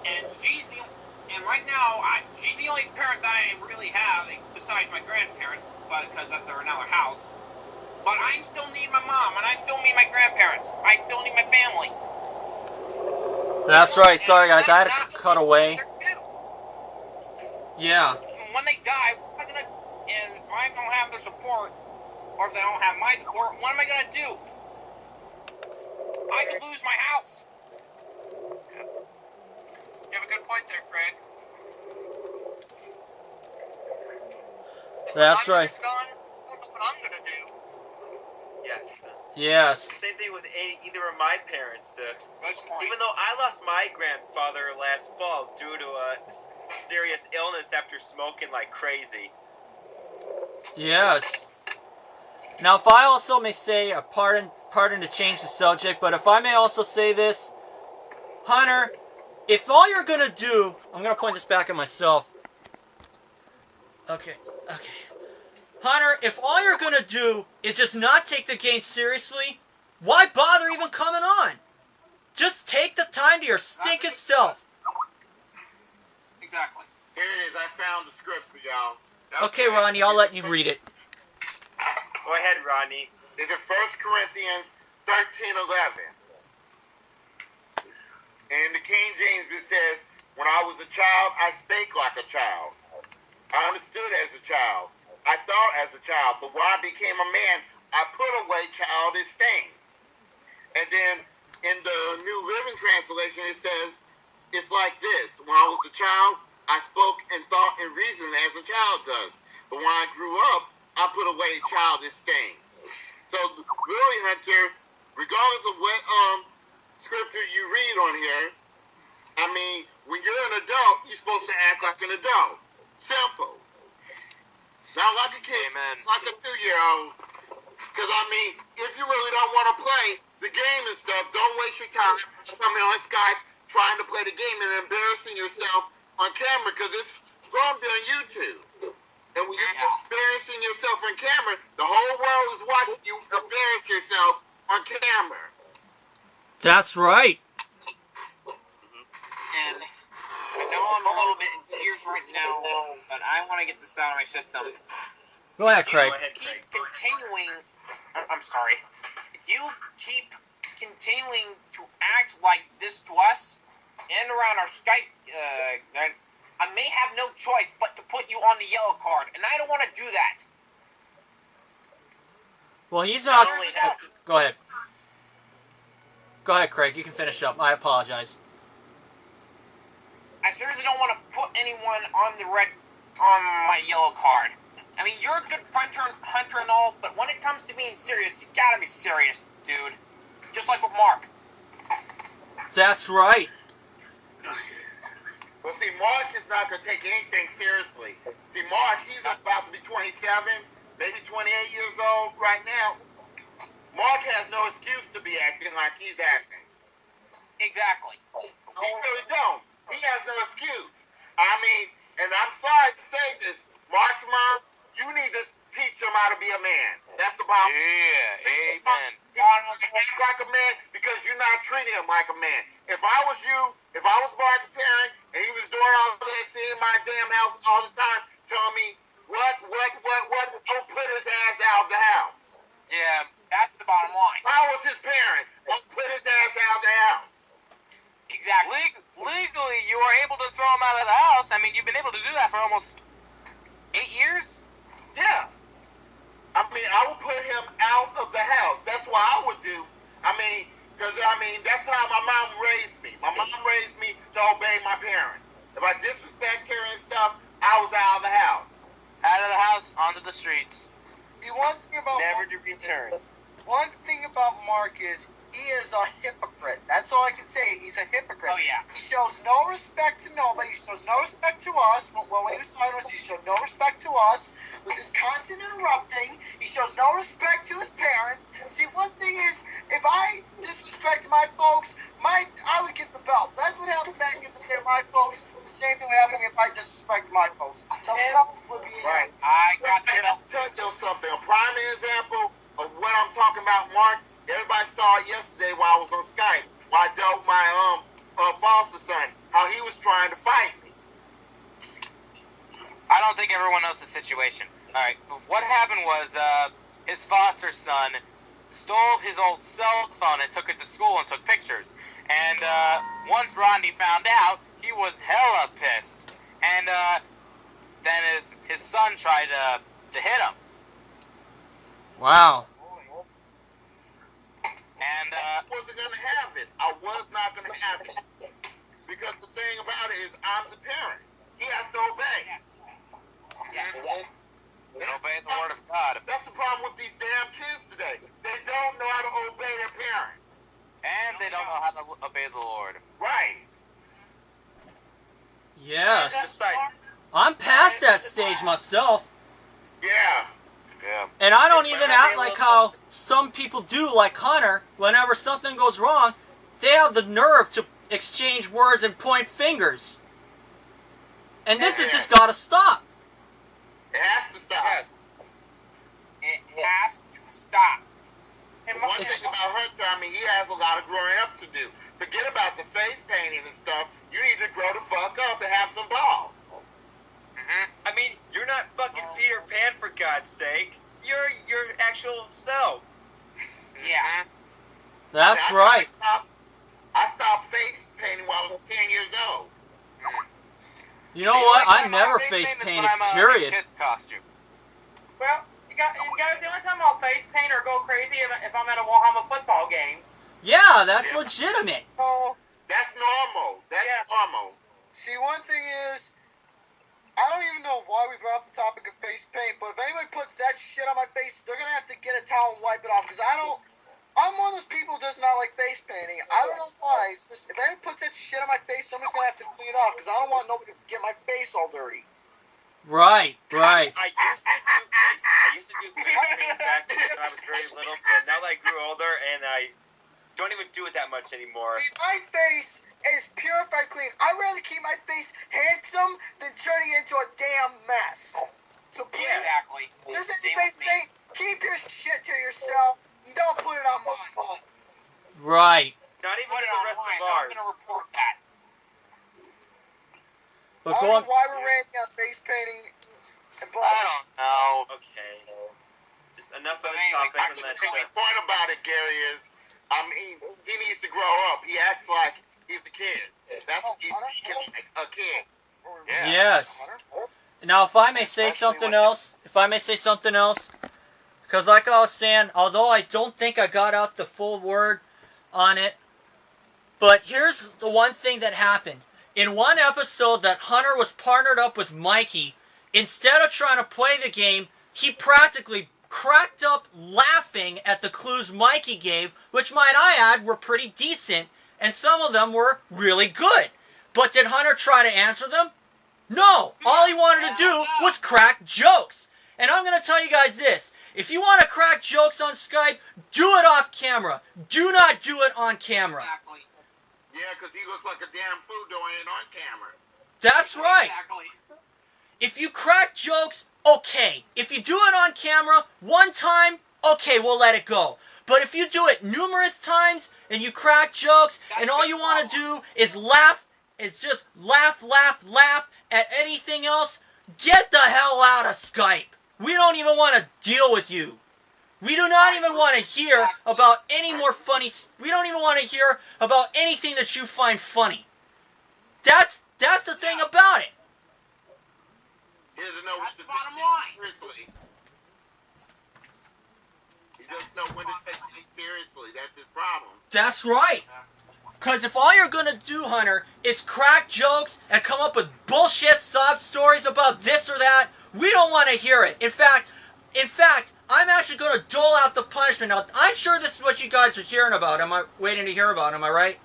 And right now, she's the only parent that I really have besides my grandparents, because they're in another house. But I still need my mom, and I still need my grandparents. I still need my family. That's right. Sorry, guys. I had to cut away. Yeah. When they die, what am I gonna? And if I don't have their support, or if they don't have my support, what am I gonna do? I could lose my house. You have a good point there, Craig. That's right. Gone, I don't know what I'm gonna do. Yes. Yes. Same thing with either of my parents. Good point. Even though I lost my grandfather last fall due to a serious illness after smoking like crazy. Yes. Now, if I also may say, pardon to change the subject, but if I may also say this, Hunter, if all you're gonna do, I'm gonna point this back at myself. Okay. Hunter, if all you're gonna do is just not take the game seriously, why bother even coming on? Just take the time to your stinking self. Exactly. Here it is. I found the script for y'all. Okay, Ronnie, I'll let you read it. Go ahead, Rodney. It's in 1 Corinthians 13:11. In the King James it says, "When I was a child, I spake like a child. I understood as a child. I thought as a child. But when I became a man, I put away childish things." And then in the New Living Translation it says, it's like this. "When I was a child, I spoke and thought and reasoned as a child does. But when I grew up, I put away childish things." So really, Hunter, regardless of what scripture you read on here, I mean, when you're an adult, you're supposed to act like an adult. Simple. Not like a kid, Amen. like a 2-year-old. Because, I mean, if you really don't want to play the game and stuff, don't waste your time coming on Skype trying to play the game and embarrassing yourself on camera, because it's going to be on YouTube. And when you're just embarrassing yourself on camera, the whole world is watching you embarrass yourself on camera. That's right. And I know I'm a little bit in tears right now, but I want to get this out of my system. Go ahead, Craig. Go ahead, Keep Craig. continuing. I'm sorry. If you keep continuing to act like this to us and around our Skype, then I may have no choice but to put you on the yellow card, and I don't want to do that. Well, he's not... I really don't. Go ahead. Go ahead, Craig. You can finish up. I apologize. I seriously don't want to put anyone on my yellow card. I mean, you're a good hunter and all, but when it comes to being serious, you gotta be serious, dude. Just like with Mark. That's right. Well, see, Mark is not going to take anything seriously. See, Mark, he's about to be 27, maybe 28 years old right now. Mark has no excuse to be acting like he's acting. Exactly. He really don't. He has no excuse. I mean, and I'm sorry to say this, Mark's mom, you need to teach him how to be a man. That's the problem. Yeah, amen. He wants to act like a man because you're not treating him like a man. If I was you, if I was Mark's parent, and he was doing all that, seeing my damn house all the time, telling me, don't put his ass out of the house. Yeah. That's the bottom line. If I was his parent, don't put his ass out of the house. Exactly. Legally, you are able to throw him out of the house. I mean, you've been able to do that for almost 8 years? Yeah. I mean, I would put him out of the house. That's what I would do. I mean, because, that's how my mom raised me. My mom raised me to obey my parents. If I disrespect her and stuff, I was out of the house. Out of the house, onto the streets. See, one thing about Never to return. One thing about Mark is he is a hypocrite. That's all I can say. He's a hypocrite. Oh, yeah. He shows no respect to nobody. He shows no respect to us. Well, when he was talking to us, he showed no respect to us with his constant interrupting. He shows no respect to his parents. See, one thing is, if I disrespect my folks, I would get the belt. That's what happened back in the day with my folks. The same thing would happen if I disrespect my folks. The belt would be Right. I got the belt. Tell you something. A prime example of what I'm talking about, Mark. Everybody saw it yesterday while I was on Skype. While I dealt with my foster son, how he was trying to fight me. I don't think everyone knows the situation. All right, what happened was his foster son stole his old cell phone and took it to school and took pictures. And once Rodney found out, he was hella pissed. And then his son tried to hit him. Wow. And I wasn't going to have it. I was not going to have it. Because the thing about it is, I'm the parent. He has to obey. Yes. obey the word of God. That's the problem with these damn kids today. They don't know how to obey their parents. And they don't know how to obey the Lord. Right. Yes. Just like, I'm past that stage myself. Yeah. yeah. And I don't even act like how some people do, like Hunter. Whenever something goes wrong, they have the nerve to exchange words and point fingers. And this has just got to stop. It has to stop. Yes. It has to stop. And one thing about Hunter, I mean, he has a lot of growing up to do. Forget about the face painting and stuff. You need to grow the fuck up and have some balls. I mean, you're not fucking Peter Pan, for God's sake. You're your actual self. Yeah. That's I right. stopped face painting while I was 10 years old. You know what? I never face painted, period. Kiss costume. Well, guys, the only time I'll face paint or go crazy if I'm at a Warhammer football game. Yeah, that's legitimate. Oh, That's normal. That's Yeah. normal. see, one thing is, I don't even know why we brought up the topic of face paint, but if anybody puts that shit on my face, they're gonna have to get a towel and wipe it off, because I'm one of those people who does not like face painting. I don't know why. It's just, if anybody puts that shit on my face, somebody's gonna have to clean it off, because I don't want nobody to get my face all dirty. Right, right. I used to do face paint back when I was very little, but now that I grew older and I don't even do it that much anymore. See, my face is purified clean. I'd rather keep my face handsome than turning it into a damn mess. So please, Exactly. this is Same face with me. paint. Keep your shit to yourself. Don't put it on mine. Right. Not even Put it the rest online. of I'm ours. gonna report that. But I don't going, know why we're ranting on face painting. But I don't know. Okay. Just enough of But this anyway, topic and let's... The point about it, Gary, is, I mean, he needs to grow up. He acts like he's a kid. That's what he's like, a kid. Yeah. yes. Now, if I may say something else, because like I was saying, although I don't think I got out the full word on it, but here's the one thing that happened. In one episode that Hunter was partnered up with Mikey, instead of trying to play the game, he practically cracked up laughing at the clues Mikey gave, which might I add were pretty decent, and some of them were really good. But did Hunter try to answer them? No! All he wanted to do was crack jokes. And I'm going to tell you guys this. If you want to crack jokes on Skype, do it off camera. Do not do it on camera. Exactly. Yeah, because he looks like a damn fool doing it on camera. That's right. Exactly. If you crack jokes, okay. If you do it on camera one time, okay, we'll let it go. But if you do it numerous times and you crack jokes and all you want to do is laugh, it's just laugh at anything else, get the hell out of Skype. We don't even want to deal with you. We do not even want to hear about any more funny... We don't even want to hear about anything that you find funny. That's the thing about it. He doesn't know That's what to the bottom take line. seriously. He doesn't know when to take things seriously. That's his problem. That's right. Because if all you're going to do, Hunter, is crack jokes and come up with bullshit sob stories about this or that, we don't want to hear it. In fact, I'm actually going to dole out the punishment. Now, I'm sure this is what you guys are hearing about. Am I waiting to hear about? Am I right?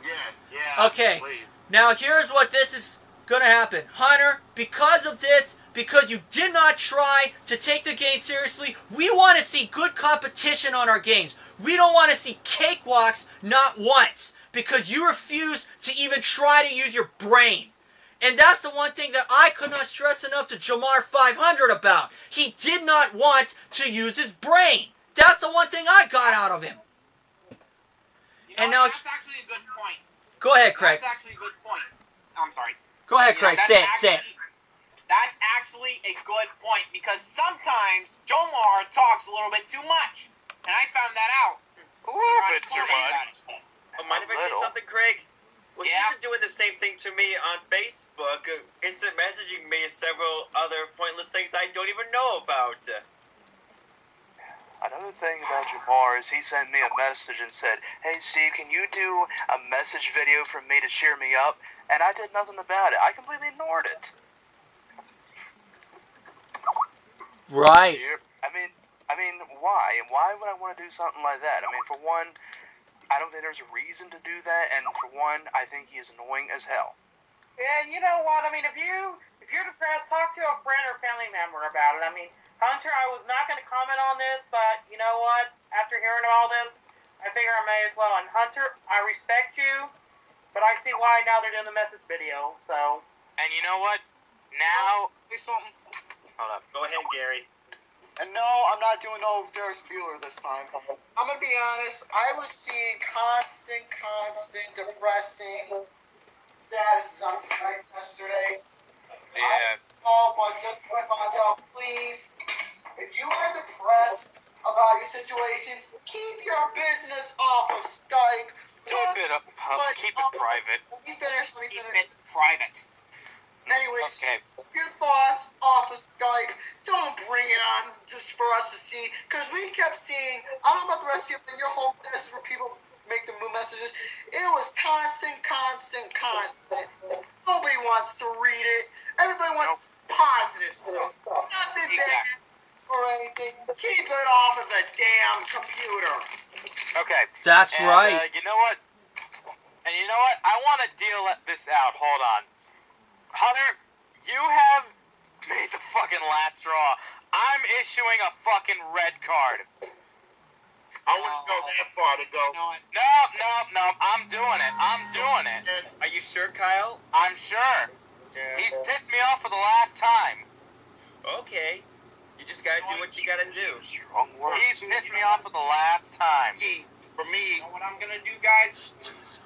Yes. Yeah. Okay. Please. Now, here's what this is going to happen. Hunter, because of this, because you did not try to take the game seriously, we want to see good competition on our games. We don't want to see cakewalks not once, because you refuse to even try to use your brain. And that's the one thing that I could not stress enough to Jamar 500 about. He did not want to use his brain. That's the one thing I got out of him. You And know, now- that's actually a good point. Go ahead, Craig. That's actually a good point. I'm sorry. Go ahead, Craig. Say it. That's actually a good point because sometimes Jomar talks a little bit too much, and I found that out. A little bit too much. Oh, mind if I say something, Craig? Well, Yeah. he's been doing the same thing to me on Facebook, instant messaging me several other pointless things that I don't even know about. Another thing about Jamar is he sent me a message and said, "Hey Steve, can you do a message video for me to cheer me up?" And I did nothing about it. I completely ignored it. Right. I mean, why? And why would I want to do something like that? I mean, for one, I don't think there's a reason to do that, and for one, I think he is annoying as hell. And you know what? I mean, if you're depressed, talk to a friend or family member about it. I mean, Hunter, I was not going to comment on this, but you know what? After hearing all this, I figure I may as well. And Hunter, I respect you, but I see why now they're doing the message video. So. And you know what? Now. Say something. Hold up. Go ahead, Gary. And no, I'm not doing no Ferris Bueller this time. I'm gonna be honest. I was seeing constant, depressing statuses on Skype yesterday. Yeah. But just to myself, please, if you are depressed about your situations, keep your business off of Skype. Keep it private. Let me finish. Keep it private. Anyways, Okay. your thoughts off of Skype. Don't bring it on just for us to see. Because we kept seeing, I don't know about the rest of you, but your home message where people make the mood messages. It was constant. Nobody wants to read it. Everybody wants positive stuff. Nothing bad or anything. Keep it off of the damn computer. Okay. That's right. You know what? And you know what? I want to deal this out. Hold on. Hunter, you have made the fucking last straw. I'm issuing a fucking red card. I wouldn't go that far to go. No. I'm doing it. Are you sure, Kyle? I'm sure. He's pissed me off for the last time. Okay. You just gotta do what you gotta do. Strong word. He's pissed me off for the last time. See, for me, you know what I'm gonna do, guys?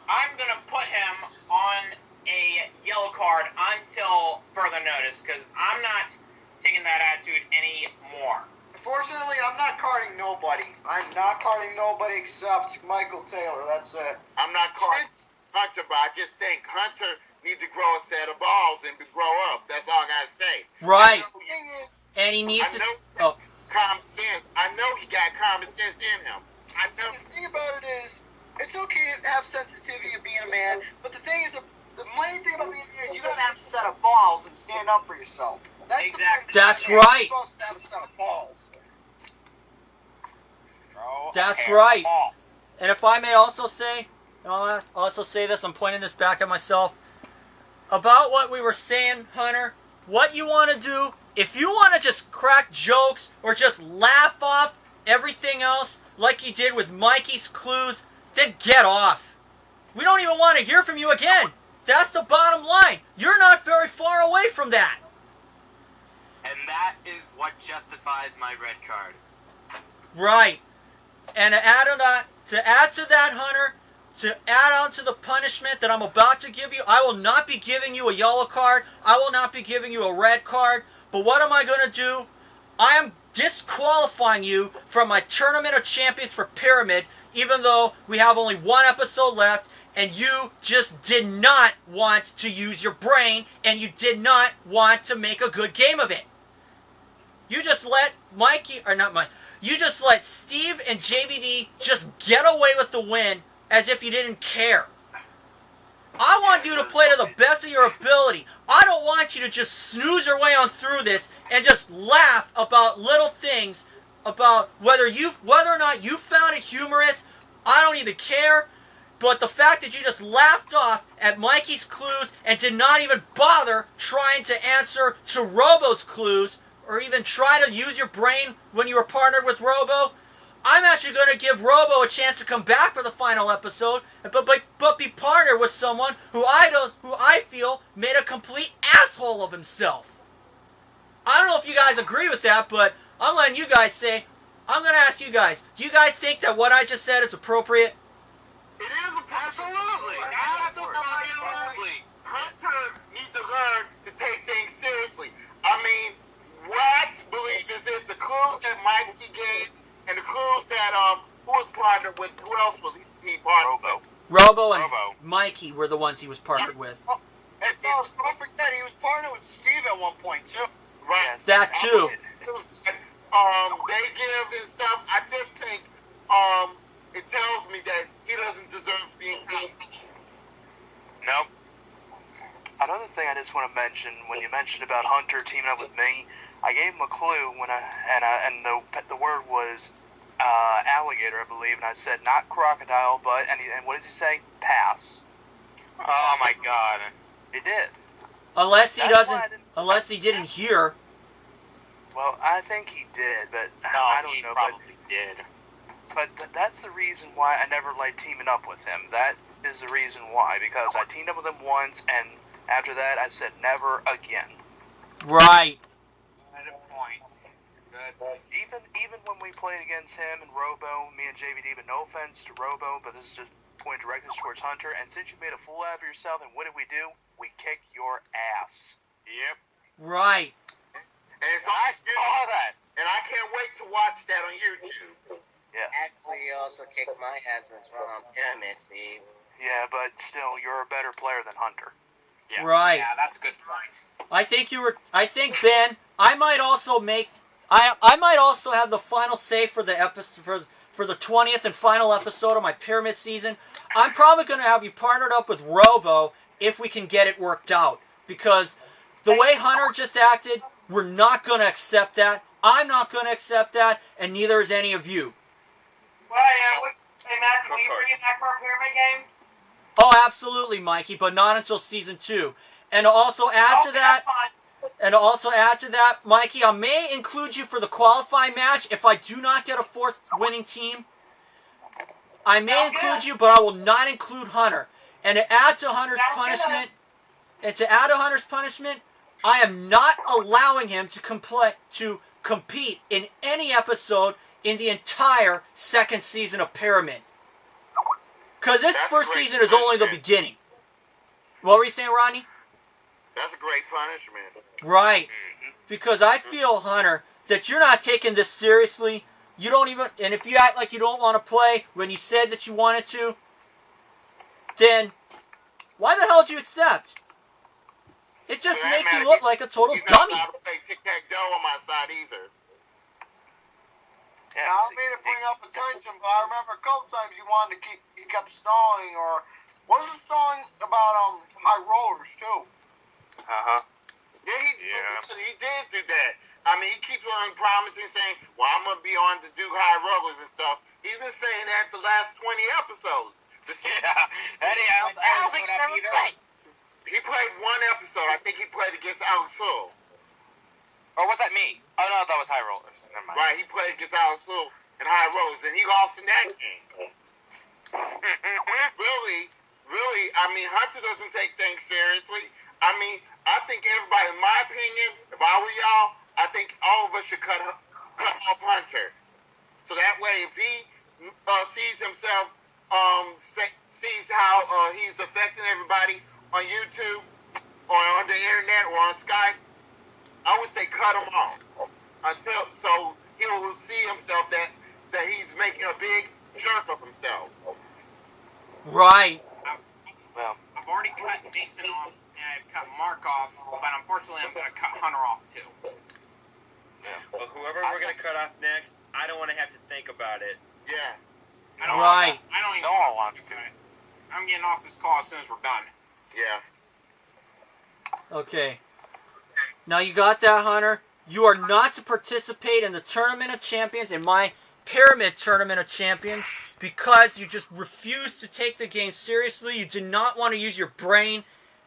I'm gonna put him on a yellow card until further notice, because I'm not taking that attitude anymore. Unfortunately, I'm not carding nobody. I'm not carding nobody except Michael Taylor. That's it. I'm not carding Hunter, but I just think Hunter needs to grow a set of balls and grow up. That's all I gotta say. Right. The thing is, And he needs I to. know common sense. I know he got common sense in him. I know. the thing about it is, it's okay to have sensitivity of being a man, but the thing is, the main thing about being a man is you gotta have a set of balls and stand up for yourself. That's Exactly. That's You're right. supposed to have a set of balls. That's right. And if I may also say, and I'll also say this, I'm pointing this back at myself, about what we were saying, Hunter, what you want to do, if you want to just crack jokes or just laugh off everything else like you did with Mikey's clues, then get off. We don't even want to hear from you again. That's the bottom line. You're not very far away from that. And that is what justifies my red card. Right. And to add to that, Hunter, to add on to the punishment that I'm about to give you, I will not be giving you a yellow card. I will not be giving you a red card. But what am I going to do? I am disqualifying you from my Tournament of Champions for Pyramid, even though we have only one episode left, and you just did not want to use your brain, and you did not want to make a good game of it. You just let you just let Steve and JVD just get away with the win as if you didn't care. I want you to play to the best of your ability. I don't want you to just snooze your way on through this and just laugh about little things, about whether or not you found it humorous. I don't even care. But the fact that you just laughed off at Mikey's clues and did not even bother trying to answer to Robo's clues, or even try to use your brain when you were partnered with Robo, I'm actually going to give Robo a chance to come back for the final episode, but be partnered with someone who I feel made a complete asshole of himself. I don't know if you guys agree with that, but I'm letting you guys say. I'm going to ask you guys, do you guys think that what I just said is appropriate? It is a Absolutely. partnered with. Who else was he partnered Robo. with? Robo and Robo. Mikey were the ones he was partnered with. And fellas, don't forget, he was partnered with Steve at one point, too. Right. Yes. That too. They give and stuff. I just think it tells me that he doesn't deserve being paid. Nope. Another thing I just want to mention, when you mentioned about Hunter teaming up with me, I gave him a clue and the word was alligator, I believe, and I said not crocodile, but and what does he say? Pass. Oh my god. He did. Unless he That's doesn't, why I didn't- unless he didn't hear. Well, I think he did, but No, I don't he know. probably did. But that's the reason why I never liked teaming up with him. That is the reason why, because I teamed up with him once, and after that I said never again. Right. Good point. Good point. Even when we played against him and Robo, me and JVD, but no offense to Robo, but this is just pointing directly towards Hunter, and since you made a fool out of yourself, and what did we do? We kicked your ass. Yep. Right. And it's I on saw YouTube, that. and I can't wait to watch that on YouTube. Yeah. Actually, you also kicked my ass as well. Pyramid, Steve. Yeah, but still, you're a better player than Hunter. Yeah. Right. Yeah, that's a good point. I think Ben, I might also have the final say for the episode for the 20th and final episode of my pyramid season. I'm probably going to have you partnered up with Robo if we can get it worked out, because the way Hunter just acted, we're not going to accept that. I'm not going to accept that, and neither is any of you. Well, hey, Matt, can we bring it back for our pyramid game? Oh, absolutely, Mikey, but not until season 2. And to also add to that, Mikey, I may include you for the qualifying match if I do not get a 4th winning team. I may include you, but I will not include Hunter. And to add to Hunter's punishment, I am not allowing him to compete in any episode in the entire 2nd season of Pyramid. Because this first season is only the beginning. What were you saying, Ronnie? That's a great punishment. Right. Because I feel, Hunter, that you're not taking this seriously. You don't even, and if you act like you don't want to play when you said that you wanted to, then why the hell did you accept? It just makes you look like a total He's not dummy. allowed to play tic-tac-toe on my side either. Yeah, Now, I don't mean to bring up attention, but I remember a couple times he kept stalling, or wasn't stalling about high rollers too. Uh-huh. Yeah, he did do that. I mean, he keeps on promising, saying, well, I'm going to be on to do high rollers and stuff. He's been saying that the last 20 episodes. Yeah. I don't think he's ever played. He played one episode. I think he played against Alex Hill. Or was that me? Oh, no, that was High Rollers. Never mind. Right, he played against Alex Hill in high rollers, and he lost in that game. Really, I mean, Hunter doesn't take things seriously. I mean, I think everybody, in my opinion, if I were y'all, I think all of us should cut off Hunter. So that way, if he sees himself, sees how he's affecting everybody on YouTube or on the internet or on Skype, I would say cut him off so he will see himself that he's making a big jerk of himself. Right. Well, I've already cut Mason off and I've cut Mark off, but unfortunately I'm going to cut Hunter off too. Well, whoever we're going to cut off next, I don't want to have to think about it. Yeah. I don't Right. I don't even No one wants to. I'm getting off this call as soon as we're done. Yeah. Okay. Now you got that, Hunter. You are not to participate in the Tournament of Champions, in my Pyramid Tournament of Champions, because you just refused to take the game seriously. You did not want to use your brain.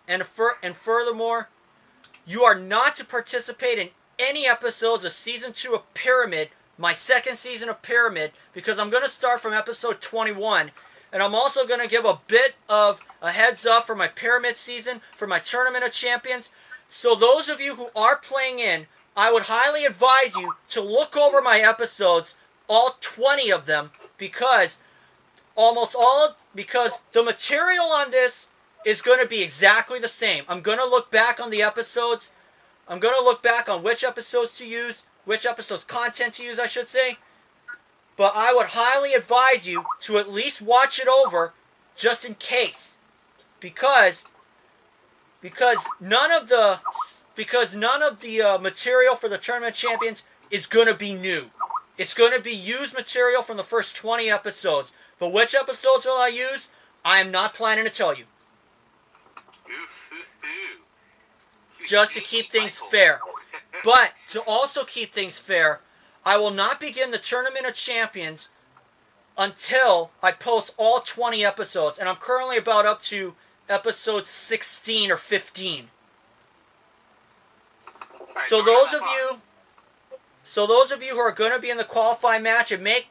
And furthermore, you are not to participate in any episodes of Season 2 of Pyramid, my 2nd season of Pyramid, because I'm going to start from episode 21. And I'm also going to give a bit of a heads up for my Pyramid season, for my Tournament of Champions. So those of you who are playing in, I would highly advise you to look over my episodes, all 20 of them, because the material on this is going to be exactly the same. I'm going to look back on the episodes. I'm going to look back on which episodes to use, which episodes content to use, I should say. but I would highly advise you to at least watch it over just in case. Because none of the material for the Tournament of Champions is going to be new. It's going to be used material from the first 20 episodes. But which episodes will I use? I am not planning to tell you. Just to keep things fair. But to also keep things fair, I will not begin the Tournament of Champions until I post all 20 episodes. And I'm currently about up to episode 16 or 15. So those of you who are going to be in the qualifying match, it may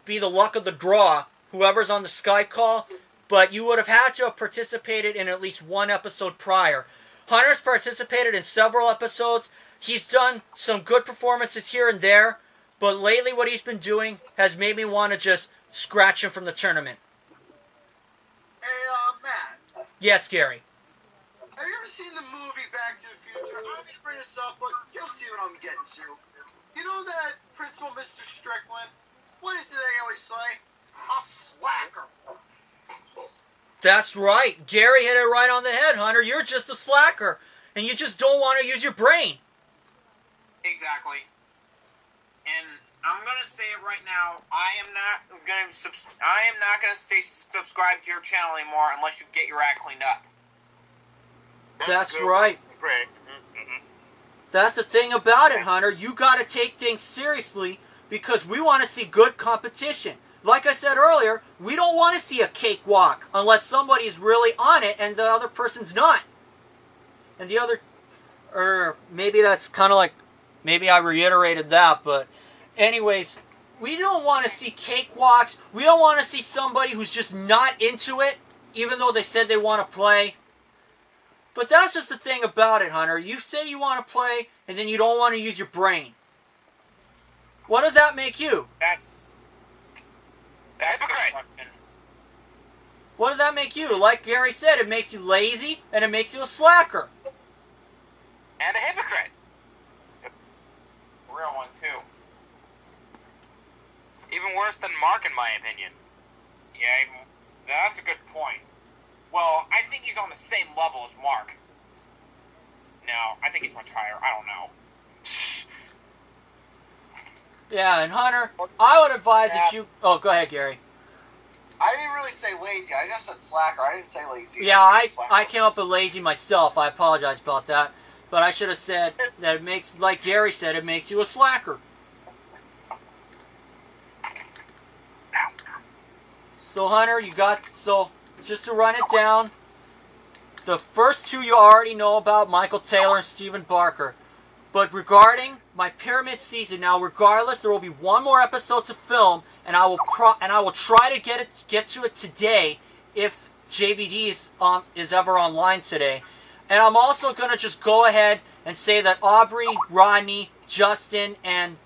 be the luck of the draw, whoever's on the Skype call, but you would have had to have participated in at least one episode prior. Hunter's participated in several episodes. He's done some good performances here and there, but lately what he's been doing has made me want to just scratch him from the tournament. Hey, Matt. Yes, Gary. Have you ever seen the movie Back to the Future? I don't mean to bring this up, but you'll see what I'm getting to. You know that Principal Mr. Strickland? What is it they always say? A slacker. That's right. Gary hit it right on the head, Hunter. You're just a slacker, and you just don't want to use your brain. Exactly. And I'm gonna say it right now. I am not gonna stay subscribed to your channel anymore unless you get your act cleaned up. That's right. Mm-hmm. That's the thing about it, Hunter. You got to take things seriously because we want to see good competition. Like I said earlier, we don't want to see a cakewalk unless somebody's really on it and the other person's not. And the other, maybe that's kind of like, maybe I reiterated that, but anyways, we don't want to see cakewalks. We don't want to see somebody who's just not into it, even though they said they want to play. But that's just the thing about it, Hunter. You say you want to play, and then you don't want to use your brain. What does that make you? That's a good question. What does that make you? Like Gary said, it makes you lazy, and it makes you a slacker. And a hypocrite. Real one, too. Even worse than Mark, in my opinion. Yeah, that's a good point. Well, I think he's on the same level as Mark. No, I think he's much higher. I don't know. Yeah, and Hunter, I would advise if you... Oh, go ahead, Gary. I didn't really say lazy. I just said slacker. I didn't say lazy. Yeah, I came up with lazy myself. I apologize about that. But I should have said that it makes, like Gary said, it makes you a slacker. So, Hunter, just to run it down, the first two you already know about, Michael Taylor and Stephen Barker. But regarding my Pyramid season, now regardless, there will be one more episode to film, and I will try to get to it today if JVD is ever online today. And I'm also going to just go ahead and say that Aubrey, Rodney, Justin, and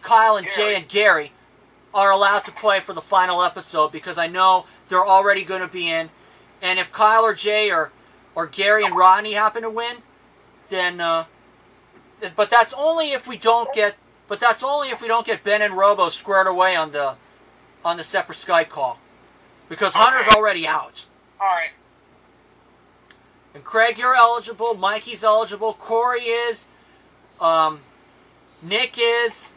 Kyle and Jay and Gary are allowed to play for the final episode because I know they're already going to be in. And if Kyle or Jay or Gary and Rodney happen to win, then but that's only if we don't get Ben and Robo squared away on the separate Skype call because Hunter's already out. All right. And Craig, you're eligible. Mikey's eligible. Corey is. Nick is.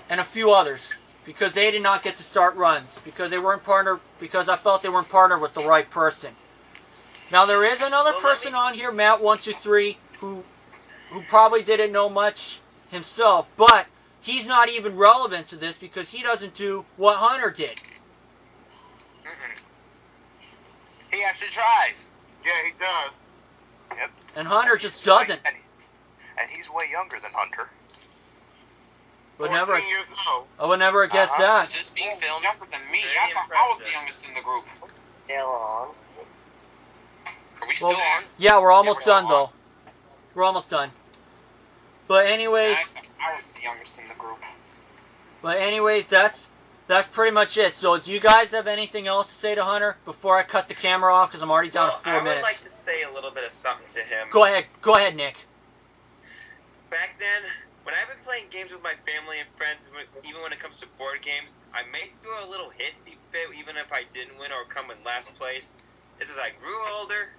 And a few others, because they did not get to start runs, because I felt they weren't partnered with the right person. Now there is another person on here, Matt123, who probably didn't know much himself, but he's not even relevant to this because he doesn't do what Hunter did. He actually tries. Yeah, he does. Yep. And Hunter just doesn't. And he's way younger than Hunter. I would never have guessed that. Is this being filmed? Younger than me. I thought I was the youngest in the group. Still on. Are we still on? Yeah, we're almost done, though. We're almost done. But anyways... I was the youngest in the group. But anyways, that's pretty much it. So do you guys have anything else to say to Hunter before I cut the camera off? Because I'm already down to 4 minutes. I would like to say a little bit of something to him. Go ahead, Nick. Back then, when I've been playing games with my family and friends, even when it comes to board games, I may throw a little hissy fit even if I didn't win or come in last place. Just as I grew older,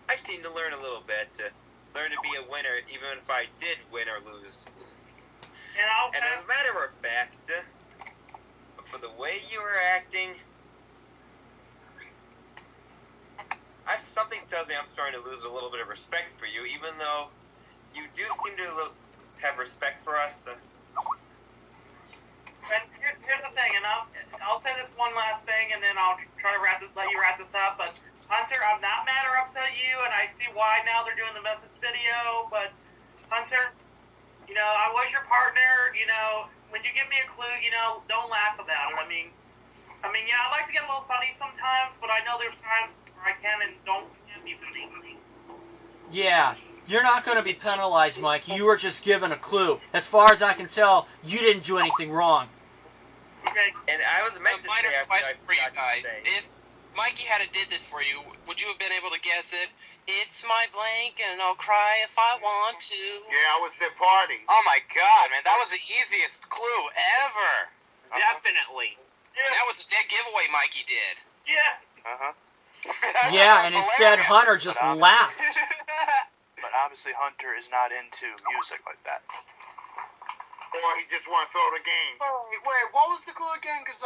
I seemed to learn a little bit, to learn to be a winner even if I did win or lose. And as a matter of fact, for the way you were acting, something tells me I'm starting to lose a little bit of respect for you, even though you do seem to have respect for us. And here's the thing, and I'll say this one last thing, and then I'll try to let you wrap this up. But Hunter, I'm not mad or upset at you, and I see why now they're doing the message video. But Hunter, you know, I was your partner. You know, when you give me a clue, you know, don't laugh about it. I mean, yeah, I like to get a little funny sometimes, but I know there's times where I can and don't be funny. Yeah, you're not going to be penalized, Mike. You were just given a clue. As far as I can tell, you didn't do anything wrong. Okay. And I was meant to say, question for you guys. If Mikey had did this for you, would you have been able to guess it? It's my blank, and I'll cry if I want to. Yeah, I was at party. Oh my god, man, that was the easiest clue ever. Definitely. And that was a dead giveaway Mikey did. Yeah. Uh-huh. Yeah, and instead Hunter just laughed. But obviously Hunter is not into music like that. Or he just want to throw the game. Wait, what was the clue again? Because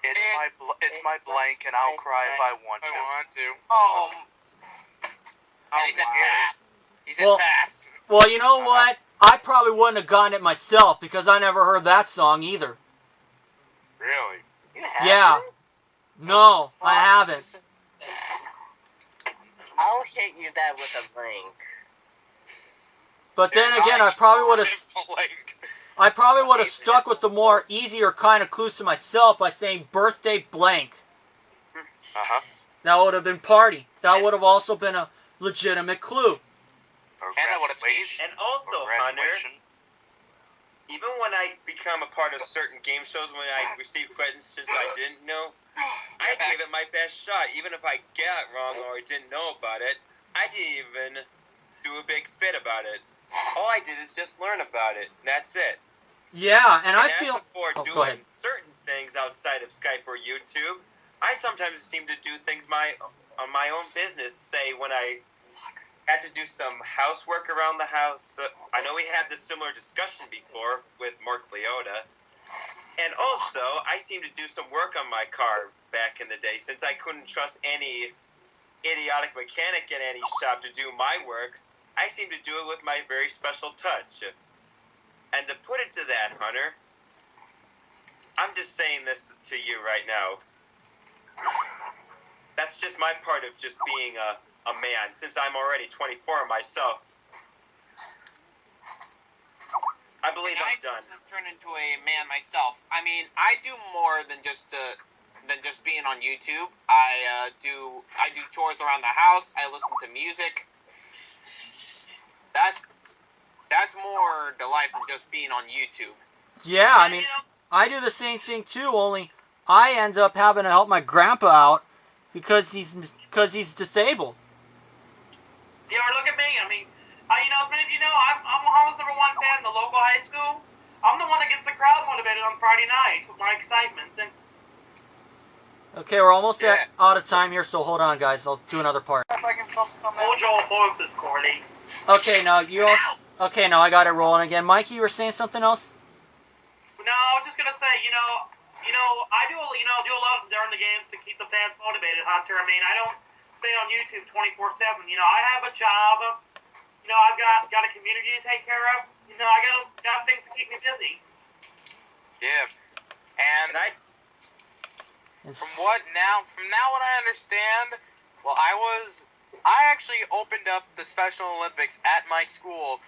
It's my blank, and I'll cry if I want to. And he said pass. He said Well- pass. Well, you know what? I probably wouldn't have gotten it myself because I never heard that song either. Really? Yeah. No, I haven't. I'll hit you that with a blank. But then again, I probably would have stuck with the more easier kind of clues to myself by saying birthday blank. Uh-huh. That would have been party. That would have also been a legitimate clue. And that would have been. And also, Hunter, even when I become a part of certain game shows, when I receive questions I didn't know, I gave it my best shot. Even if I got it wrong or I didn't know about it, I didn't even do a big fit about it. All I did is just learn about it, and that's it. Yeah, and I as feel... for go doing ahead. certain things outside of Skype or YouTube, I sometimes seem to do things on my own business. Say, when I had to do some housework around the house. I know we had this similar discussion before with Mark Leota. And also, I seem to do some work on my car back in the day, since I couldn't trust any idiotic mechanic in any shop to do my work. I seem to do it with my very special touch. And to put it to that, Hunter, I'm just saying this to you right now. That's just my part of just being a man, since I'm already 24 myself. I believe I'm done. I've turned into a man myself. I mean, I do more than just being on YouTube. I do chores around the house. I listen to music. That's more the life of just being on YouTube. Yeah, I mean, I do the same thing too, only I end up having to help my grandpa out because he's disabled. Yeah, or look at me. I mean, you know, as many of you know, I'm Muhammad's #1 fan in the local high school. I'm the one that gets the crowd motivated on Friday night with my excitement. And Okay, we're almost out of time here, so hold on, guys. I'll do another part. if I can film something. hold your horses, Cordy. Okay, now Okay, now I got it rolling again. Mikey, you were saying something else? No, I was just gonna say, you know, I do a lot during the games to keep the fans motivated, Hunter. I mean, I don't stay on YouTube 24/7. You know, I have a job. You know, I've got a community to take care of. You know, I got things to keep me busy. Yeah. And from now what I understand, well, I actually opened up the Special Olympics at my school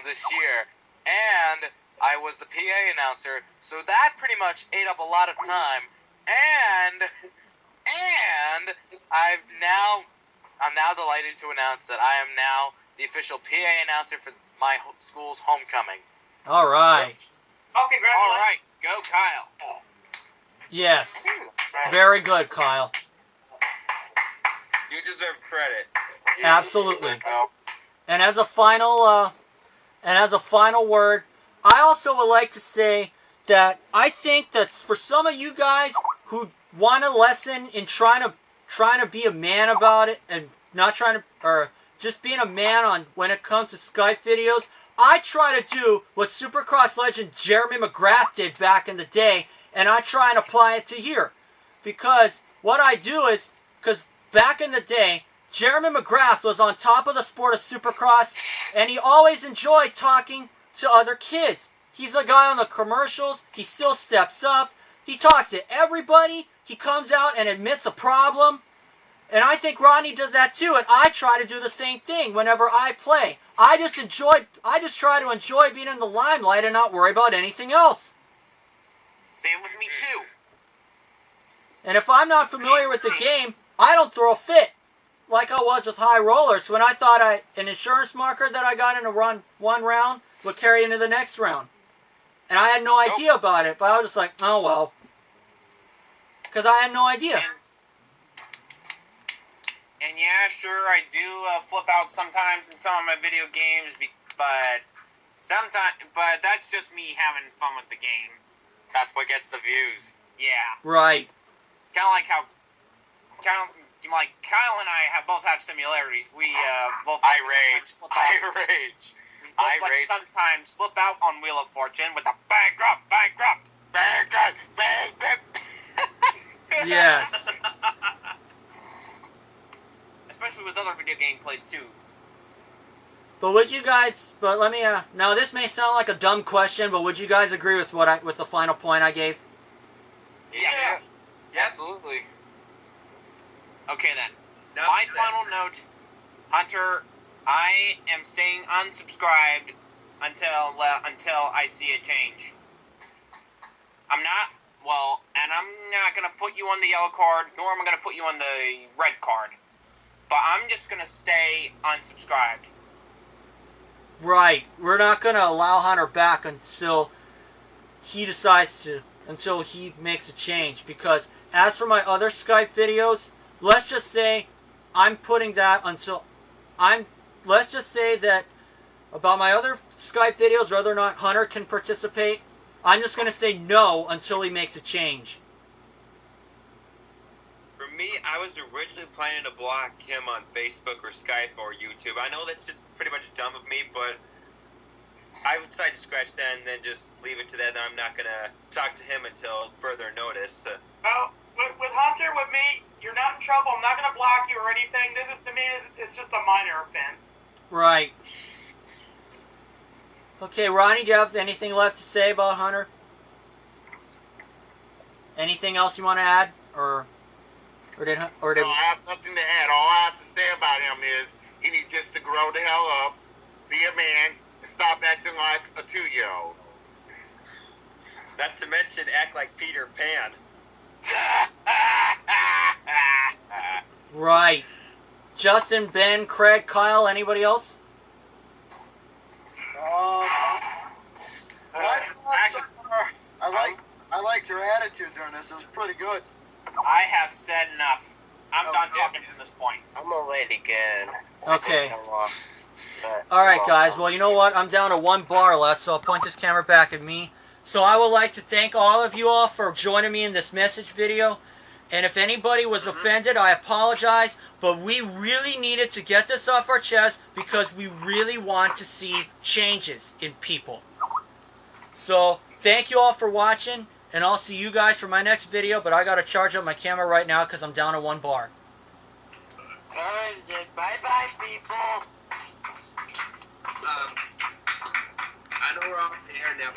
this year, and I was the PA announcer, so that pretty much ate up a lot of time, and I'm now delighted to announce that I am now the official PA announcer for my school's homecoming. All right. Oh, congratulations. All right, go Kyle. Yes. Very good, Kyle. You deserve credit. Absolutely. And as a final And as a final word, I also would like to say that I think that for some of you guys who want a lesson in trying to be a man about it and not trying to, or just being a man on when it comes to Skype videos, I try to do what Supercross legend Jeremy McGrath did back in the day, and I try and apply it to here. Because what I do is, because back in the day, Jeremy McGrath was on top of the sport of Supercross, and he always enjoyed talking to other kids. He's a guy on the commercials. He still steps up. He talks to everybody. He comes out and admits a problem. And I think Rodney does that too, and I try to do the same thing whenever I play. I just try to enjoy being in the limelight and not worry about anything else. Same with me too. And if I'm not familiar with the game, I don't throw a fit. Like I was with high rollers when I thought an insurance marker that I got in one round would carry into the next round. And I had no idea about it, but I was just like, oh well. Because I had no idea. And yeah, sure, I do flip out sometimes in some of my video games, but that's just me having fun with the game. That's what gets the views. Yeah. Right. Kind of like how, Kyle and I both have similarities. We both. I rage. Sometimes flip out on Wheel of Fortune with a bankrupt. Yes. Especially with other video game plays too. But would you guys? But let me. Now this may sound like a dumb question, but would you guys agree with with the final point I gave? Yeah. Absolutely. Okay then. My final note, Hunter, I am staying unsubscribed until I see a change. I'm not gonna put you on the yellow card, nor am I gonna put you on the red card. But I'm just gonna stay unsubscribed. Right. We're not gonna allow Hunter back until he makes a change. Because as for my other Skype videos, let's just say let's just say that about my other Skype videos, whether or not Hunter can participate, I'm just going to say no until he makes a change. For me, I was originally planning to block him on Facebook or Skype or YouTube. I know that's just pretty much dumb of me, but I would decide to scratch that and then just leave it to that. I'm not going to talk to him until further notice. Well, with Hunter, with me, you're not in trouble. I'm not going to block you or anything. This is, to me, it's just a minor offense. Right. Okay, Ronnie, do you have anything left to say about Hunter? Anything else you want to add? Or did No, I have nothing to add. All I have to say about him is he needs just to grow the hell up, be a man, and stop acting like a 2-year-old. Not to mention act like Peter Pan. Right. Justin, Ben, Craig, Kyle, anybody else? I liked your attitude during this. It was pretty good. I have said enough. I'm done talking from this point. I'm gonna wait again. Okay. Alright, guys. Well, you know what? I'm down to 1 bar left, so I'll point this camera back at me. So I would like to thank all of you all for joining me in this message video. And if anybody was offended, I apologize. But we really needed to get this off our chest because we really want to see changes in people. So thank you all for watching. And I'll see you guys for my next video. But I got to charge up my camera right now because I'm down to 1 bar. Alright, bye-bye, people. I know we're off the air now, but